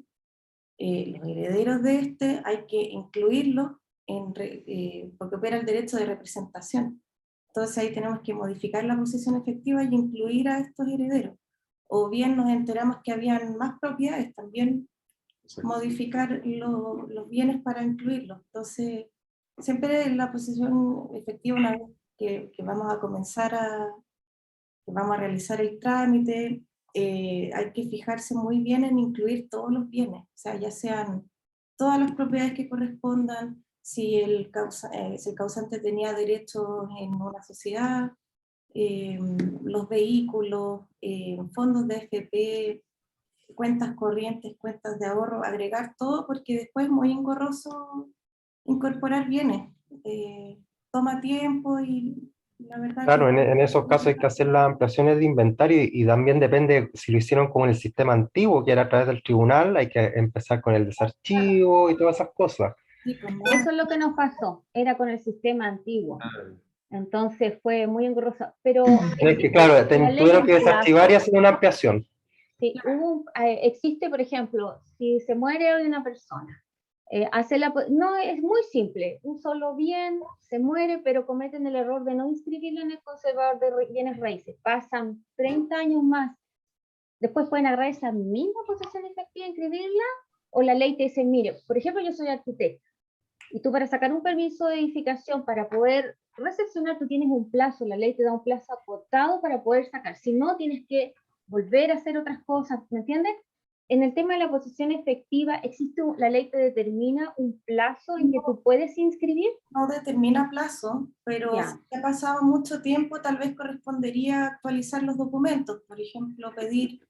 los herederos de este hay que incluirlos porque opera el derecho de representación. Entonces ahí tenemos que modificar la posesión efectiva y incluir a estos herederos. O bien nos enteramos que habían más propiedades, también Exacto. modificar los bienes para incluirlos. Entonces, siempre la posesión efectiva, una vez que vamos a comenzar que vamos a realizar el trámite, hay que fijarse muy bien en incluir todos los bienes, o sea, ya sean todas las propiedades que correspondan, si el causante tenía derechos en una sociedad, los vehículos, fondos de FP, cuentas corrientes, cuentas de ahorro, agregar todo, porque después es muy engorroso incorporar bienes. Toma tiempo y la verdad Claro, que... en esos casos hay que hacer las ampliaciones de inventario y también depende si lo hicieron con el sistema antiguo, que era a través del tribunal, hay que empezar con el desarchivo y todas esas cosas. Sí, pues, no. Eso es lo que nos pasó, era con el sistema antiguo. Ah, Entonces fue muy engorroso. Pero Es que claro, la ley tuvieron un que desarchivar y plazo. hacer una ampliación. Sí, existe, por ejemplo, si se muere hoy una persona, no, es muy simple, un solo bien se muere, pero cometen el error de no inscribirlo en el conservador de bienes raíces. Pasan 30 años más, después pueden agarrar esa misma posesión efectiva, inscribirla, o la ley te dice, mire, por ejemplo, yo soy arquitecta, y tú para sacar un permiso de edificación, para poder recepcionar, tú tienes un plazo, la ley te da un plazo acotado para poder sacar, si no, tienes que volver a hacer otras cosas, ¿me entiendes? En el tema de la posesión efectiva, la ley te determina un plazo en que tú puedes inscribir. No determina plazo, pero Ya. si ha pasado mucho tiempo, tal vez correspondería actualizar los documentos, por ejemplo, pedir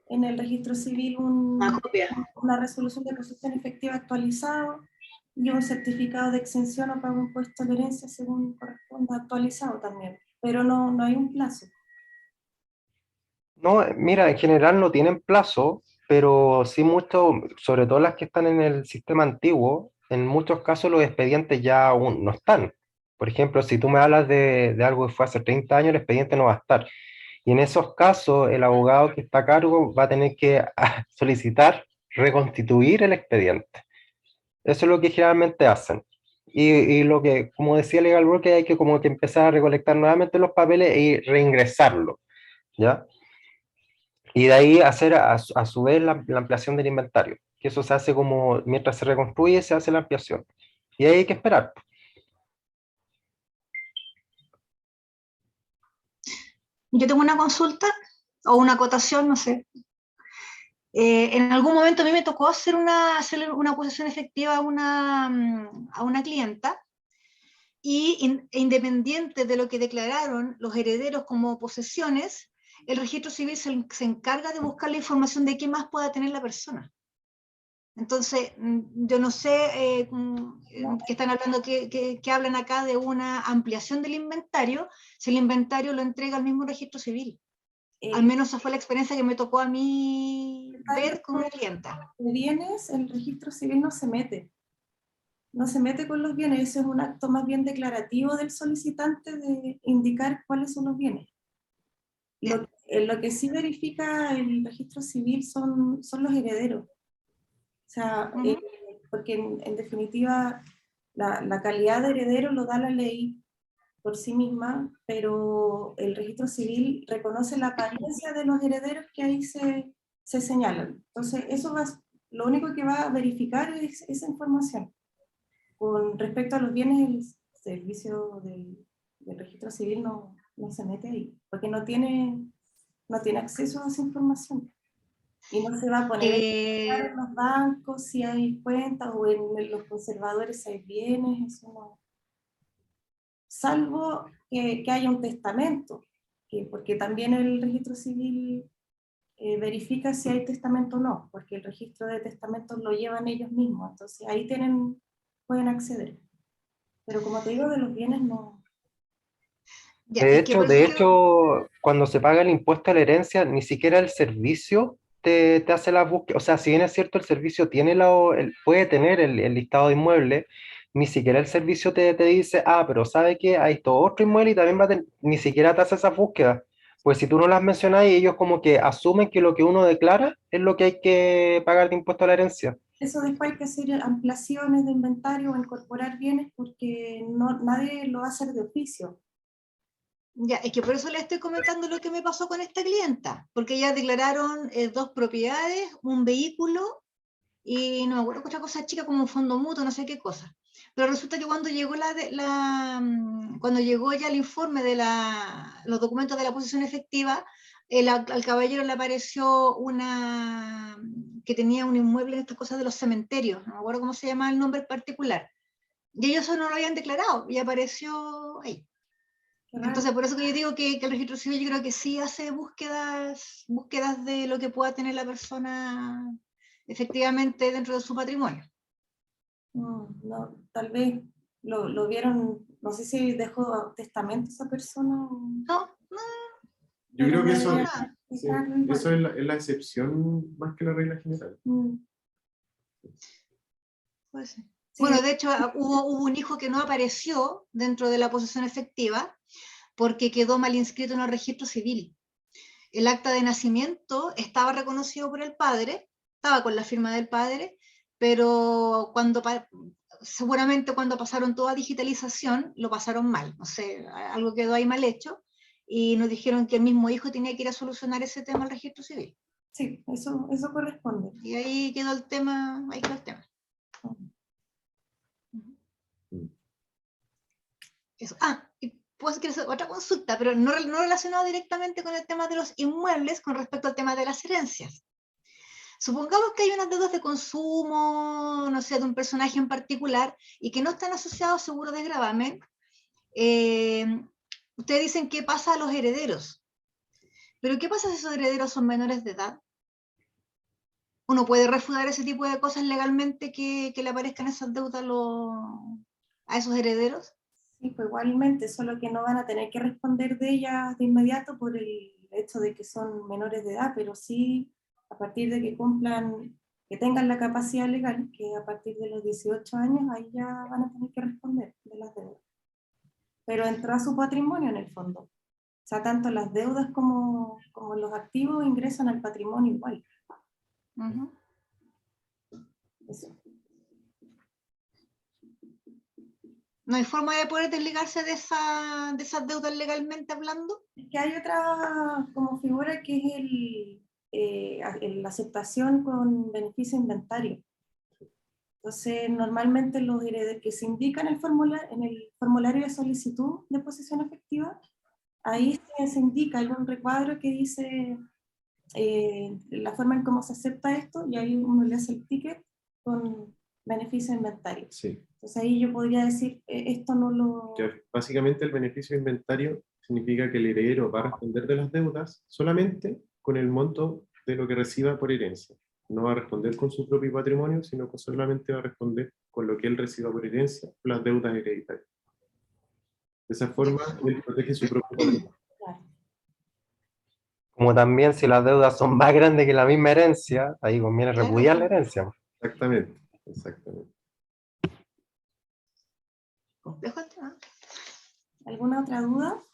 en el registro civil una resolución de posesión efectiva actualizado y un certificado de exención o pago impuesto de herencia según corresponda actualizado también, pero no hay un plazo. No, mira, en general no tienen plazo, pero sí mucho, sobre todo las que están en el sistema antiguo, en muchos casos los expedientes ya aún no están. Por ejemplo, si tú me hablas de algo que fue hace 30 años, el expediente no va a estar. Y en esos casos, el abogado que está a cargo va a tener que solicitar reconstituir el expediente. Eso es lo que generalmente hacen. Y lo que, como decía Legal Broker, hay que como que empezar a recolectar nuevamente los papeles y reingresarlos, ¿ya? Y de ahí hacer a su vez la ampliación del inventario, que eso se hace como, mientras se reconstruye, se hace la ampliación. Y ahí hay que esperar. Yo tengo una consulta o una acotación, no sé. En algún momento a mí me tocó hacer una posesión efectiva a una clienta, y independiente de lo que declararon los herederos como posesiones, el registro civil se encarga de buscar la información de qué más pueda tener la persona. Entonces, yo no sé, que están hablando, que hablan acá de una ampliación del inventario, si el inventario lo entrega al mismo registro civil. Al menos esa fue la experiencia que me tocó a mí ver con una clienta. De bienes, el registro civil no se mete. No se mete con los bienes, ese es un acto más bien declarativo del solicitante de indicar cuáles son los bienes. Lo que sí verifica el registro civil son los herederos. O sea, porque en definitiva la calidad de heredero lo da la ley por sí misma, pero el registro civil reconoce la apariencia de los herederos que ahí se señalan. Entonces, lo único que va a verificar es esa información. Con respecto a los bienes, el servicio del registro civil no se mete ahí, porque no tiene acceso a esa información. Y no se va a poner en los bancos si hay cuentas, o en los conservadores si hay bienes, eso no. Salvo que haya un testamento, porque también el registro civil verifica si hay testamento o no, porque el registro de testamentos lo llevan ellos mismos, entonces ahí pueden acceder. Pero como te digo, de los bienes no. Ya, De hecho, cuando se paga el impuesto a la herencia, ni siquiera el servicio te hace la búsqueda. O sea, si bien es cierto, el servicio puede tener el listado de inmuebles, ni siquiera el servicio te dice, pero ¿sabe qué? Hay todo otro inmueble y también ni siquiera te hace esa búsqueda. Pues si tú no las mencionas, ellos como que asumen que lo que uno declara es lo que hay que pagar de impuesto a la herencia. Eso después hay que hacer ampliaciones de inventario o incorporar bienes, porque nadie lo va a hacer de oficio. Ya, es que por eso le estoy comentando lo que me pasó con esta clienta, porque ya declararon 2 propiedades, un vehículo, y no me acuerdo qué otra cosa chica, como un fondo mutuo, no sé qué cosa. Pero resulta que cuando llegó cuando llegó ya el informe de los documentos de la posesión efectiva, al caballero le apareció que tenía un inmueble en estas cosas de los cementerios, no me acuerdo cómo se llama el nombre particular, y ellos eso no lo habían declarado, y apareció ahí. Entonces, por eso que yo digo que el registro civil, yo creo que sí hace búsquedas de lo que pueda tener la persona efectivamente dentro de su patrimonio. No, tal vez lo vieron, no sé si dejó testamento esa persona. No. Yo creo que eso, Sí, eso es la excepción más que la regla general. Puede ser. Sí. Bueno, de hecho, hubo un hijo que no apareció dentro de la posesión efectiva porque quedó mal inscrito en el registro civil. El acta de nacimiento estaba reconocido por el padre, estaba con la firma del padre, pero seguramente cuando pasaron toda digitalización, lo pasaron mal, no sé, algo quedó ahí mal hecho, y nos dijeron que el mismo hijo tenía que ir a solucionar ese tema al registro civil. Sí, eso corresponde. Y ahí quedó el tema, Eso. Y puedo hacer otra consulta, pero no relacionado directamente con el tema de los inmuebles, con respecto al tema de las herencias. Supongamos que hay unas deudas de consumo, no sé, de un personaje en particular, y que no están asociados a seguros de gravamen. Ustedes dicen qué pasa a los herederos. Pero ¿qué pasa si esos herederos son menores de edad? ¿Uno puede refutar ese tipo de cosas legalmente que le aparezcan esas deudas a esos herederos? Sí, pues igualmente, solo que no van a tener que responder de ellas de inmediato por el hecho de que son menores de edad, pero sí a partir de que tengan la capacidad legal, que a partir de los 18 años ahí ya van a tener que responder de las deudas. Pero entra a su patrimonio en el fondo. O sea, tanto las deudas como los activos ingresan al patrimonio igual. Eso. ¿No hay forma de poder desligarse de esas deudas legalmente hablando? Es que hay otra como figura que es la aceptación con beneficio inventario. Entonces, normalmente los herederos que se indican en el formulario de solicitud de posesión efectiva, ahí se indica algún recuadro que dice la forma en cómo se acepta esto, y ahí uno le hace el ticket con beneficio de inventario. Sí. Entonces ahí yo podría decir, esto no lo... Que básicamente el beneficio de inventario significa que el heredero va a responder de las deudas solamente con el monto de lo que reciba por herencia. No va a responder con su propio patrimonio, sino que solamente va a responder con lo que él reciba por herencia, las deudas hereditarias. De esa forma, él protege su propio patrimonio. Claro. Como también si las deudas son más grandes que la misma herencia, ahí conviene Claro. repudiar la herencia. Exactamente, exactamente. Complejo el tema. ¿Alguna otra duda?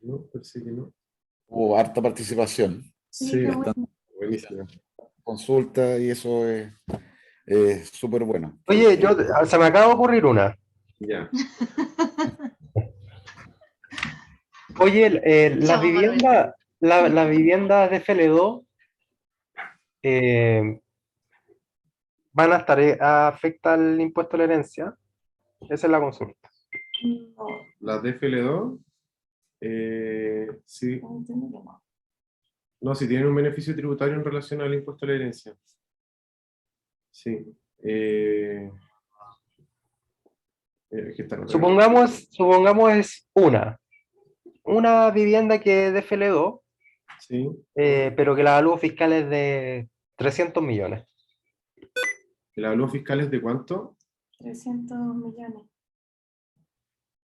No, parece que no. Hubo harta participación, Sí, qué bueno. Buenísimo. consulta y eso es súper bueno. Oye, se me acaba de ocurrir una. Ya. Oye, las Chao, Manuel. viviendas, las viviendas de FL2 van a estar, afecta el impuesto a la herencia. Esa es la consulta. No, Las DFL2, sí. no entiendo que no. No, si tienen un beneficio tributario en relación al impuesto a la herencia. Sí. Que está anotado. Supongamos es una vivienda que es de FL2, Sí. pero que la avalúo fiscal es de 300 millones. ¿El avalúo fiscal es de cuánto? 300 millones.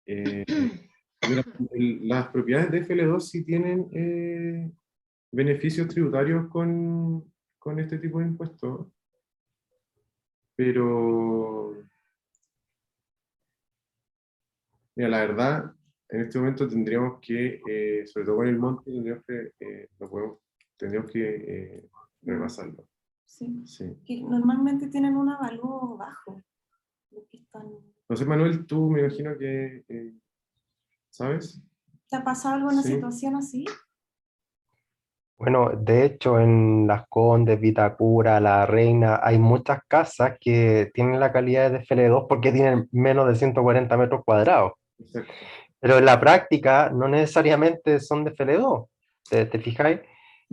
Mira, las propiedades de FL2 sí tienen beneficios tributarios con este tipo de impuestos, pero mira, la verdad, en este momento tendríamos que, sobre todo con el monte, tendríamos que repasarlo. Sí. Sí. Que normalmente tienen un avalúo bajo. Los que están... No sé, Manuel, tú me imagino que, ¿sabes? ¿Te ha pasado alguna Sí. situación así? Bueno, de hecho, en Las Condes, Vitacura, La Reina, hay muchas casas que tienen la calidad de FL2 porque tienen menos de 140 metros cuadrados. Exacto. Pero en la práctica no necesariamente son de FL2, ¿te fijáis?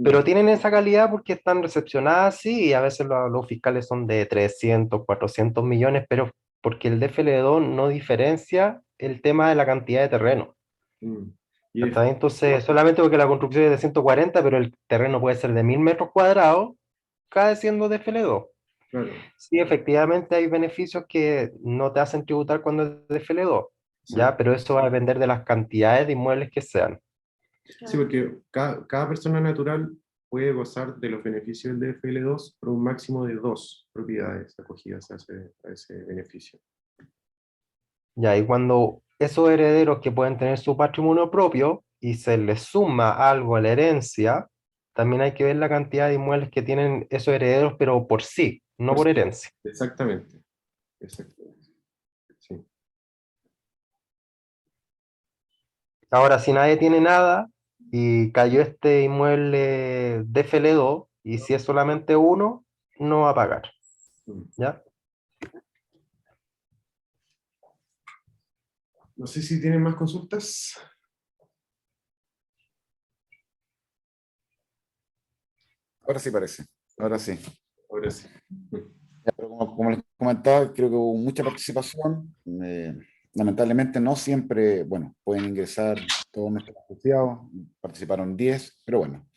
Pero tienen esa calidad porque están recepcionadas así, y a veces los fiscales son de 300, 400 millones, pero porque el DFL2 no diferencia el tema de la cantidad de terreno. Y es- ¿Está? Entonces, solamente porque la construcción es de 140, pero el terreno puede ser de 1000 metros cuadrados, cae siendo DFL2. claro. Sí, efectivamente hay beneficios que no te hacen tributar cuando es DFL2, Sí. ¿ya? Pero eso va a depender de las cantidades de inmuebles que sean. Sí, porque cada persona natural puede gozar de los beneficios del DFL2 por un máximo de 2 propiedades acogidas a ese beneficio. Ya, y cuando esos herederos que pueden tener su patrimonio propio y se les suma algo a la herencia, también hay que ver la cantidad de inmuebles que tienen esos herederos, pero por sí, no por herencia. Exactamente. Exactamente. Sí. Ahora, si nadie tiene nada y cayó este inmueble de FL2, y si es solamente uno, no va a pagar. ¿Ya? No sé si tienen más consultas. Ahora sí parece, ahora sí. Ahora sí. Ya, pero como les comentaba, creo que hubo mucha participación. Lamentablemente no siempre, bueno, pueden ingresar todos nuestros asociados, participaron 10, pero bueno,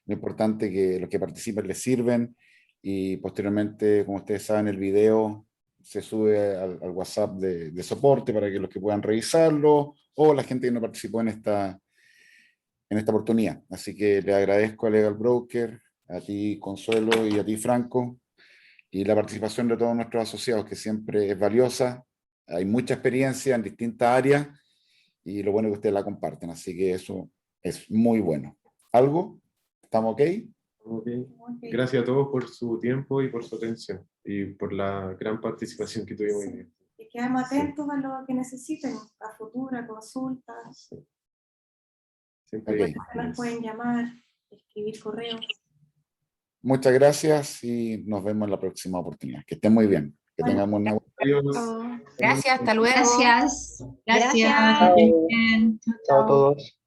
lo importante es que los que participan les sirven, y posteriormente, como ustedes saben, el video se sube al WhatsApp de soporte para que los que puedan revisarlo, o la gente que no participó en esta oportunidad. Así que le agradezco a Legal Broker, a ti Consuelo y a ti Franco, y la participación de todos nuestros asociados, que siempre es valiosa. Hay mucha experiencia en distintas áreas y lo bueno es que ustedes la comparten, así que eso es muy bueno. ¿Algo? ¿Estamos ok? Ok. Ok. Gracias a todos por su tiempo y por su atención y por la gran participación que tuvimos hoy día. Y quedamos atentos a lo que necesiten, a futuras consultas. Siempre Ok. Recuerden que nos pueden llamar, escribir correos. muchas gracias y nos vemos en la próxima oportunidad. Que estén muy bien. Que tengamos una Adiós. Gracias, hasta luego. Gracias. Gracias. Chao a todos.